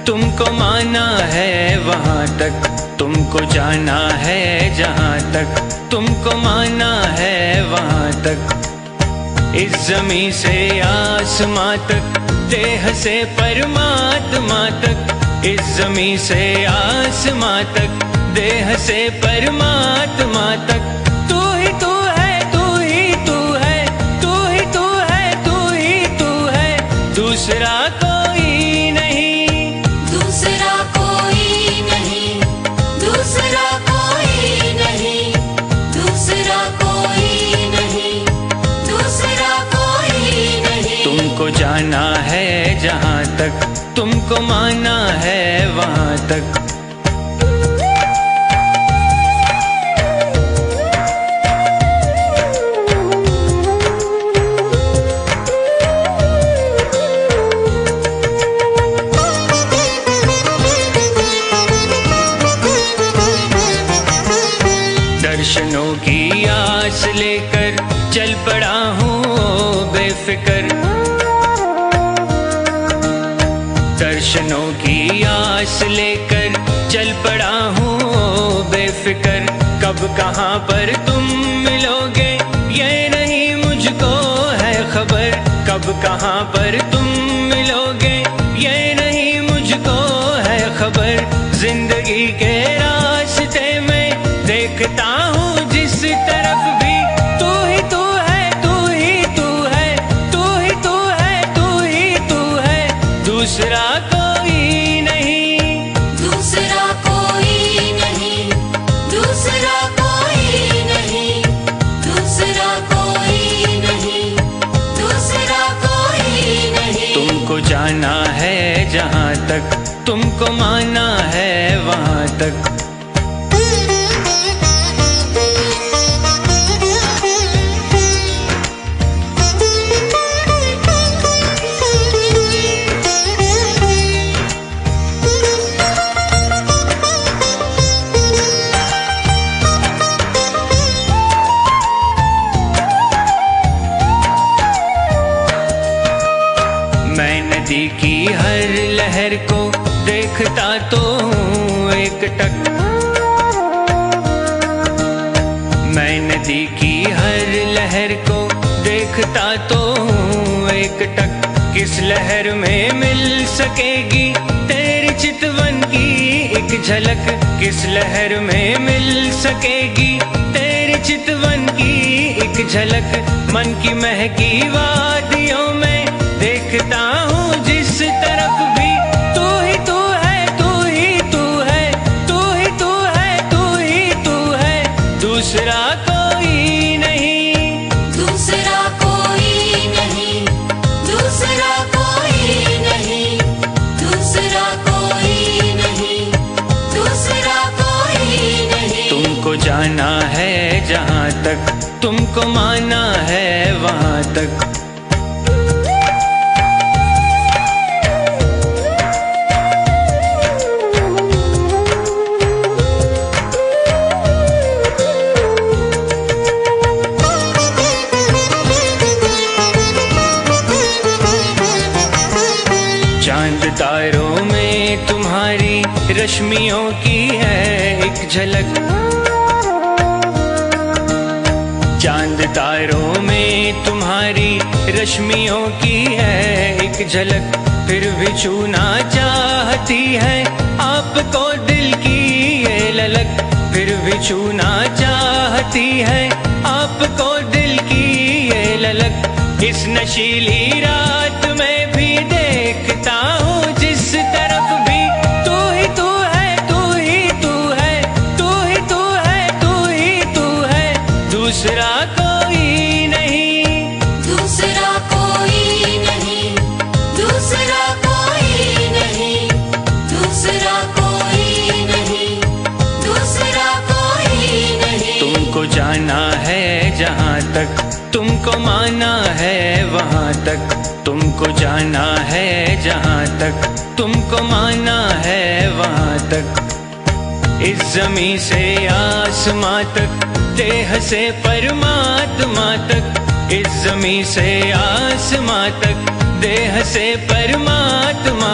तुमको माना है वहाँ तक, तुमको जाना है जहाँ तक, तुमको माना है वहाँ तक। इस ज़मीं से आसमां तक, देह से परमात्मा तक। इस ज़मीं से आसमां तक, देह से परमात्मा तक। तू ही तू है, तू ही तू है, तू ही तू है, तू ही तू है, दूसरा कोई नहीं, दूसरा कोई नहीं, दूसरा कोई नहीं, दूसरा कोई नहीं, दूसरा कोई नहीं। तुमको जाना है जहाँ तक, तुमको माना है वहाँ तक। दर्शनों की आस लेकर चल पड़ा हूँ बेफिक्र। दर्शनों की आस लेकर चल पड़ा हूँ बेफिक्र। कब कहाँ पर तुम मिलोगे ये नहीं मुझको है खबर। कब कहाँ पर तुम मिलोगे ये नहीं मुझको है खबर। जिंदगी के रास्ते में देखता हूँ जिस तरफ भी, तू ही तू है, तू ही तू है, तू ही तू है, तू ही तू है, दूसरा कोई नहीं, दूसरा कोई नहीं, दूसरा कोई नहीं, दूसरा कोई नहीं, दूसरा कोई नहीं। तुमको जाना है जहाँ तक, तुमको माना है वहाँ तक। मैं नदी की हर लहर को देखता तो हूँ एक टक। मैं नदी की हर लहर को देखता तो हूँ एक टक। किस लहर में मिल सकेगी तेरी चितवन की एक झलक। किस लहर में मिल सकेगी तेरी चितवन की एक झलक। मन की महकी वादियों में देखता हूँ जिस तरफ भी, तू ही तू है, तू ही तू है, तू ही तू है, तू ही तू है, दूसरा कोई नहीं, दूसरा कोई नहीं, दूसरा कोई नहीं, दूसरा कोई नहीं, दूसरा कोई नहीं। तुमको जाना है जहाँ तक, तुमको माना है वहाँ तक। चांद तारों में तुम्हारी रश्मियों की है एक झलक। चांद तारों में तुम्हारी रश्मियों की है एक झलक। फिर भी छूना चाहती है आपको दिल की ये ललक। फिर भी छूना चाहती है आपको दिल की ये ललक। इस नशीली रात में भी देखता हूँ जिस तरफ भी, तू ही तू है, तू ही तू है, तू ही तू है, तू ही तू है, दूसरा कोई नहीं, दूसरा कोई नहीं, दूसरा कोई नहीं, दूसरा कोई नहीं, दूसरा कोई नहीं। तुमको जाना है जहाँ तक, तुमको माना है वहाँ तक। तुमको जाना है जहाँ तक, तुमको माना है वहाँ तक। इस ज़मीं से आसमां तक, देह से परमात्मा तक। इस ज़मीं से आसमां तक, देह से परमात्मा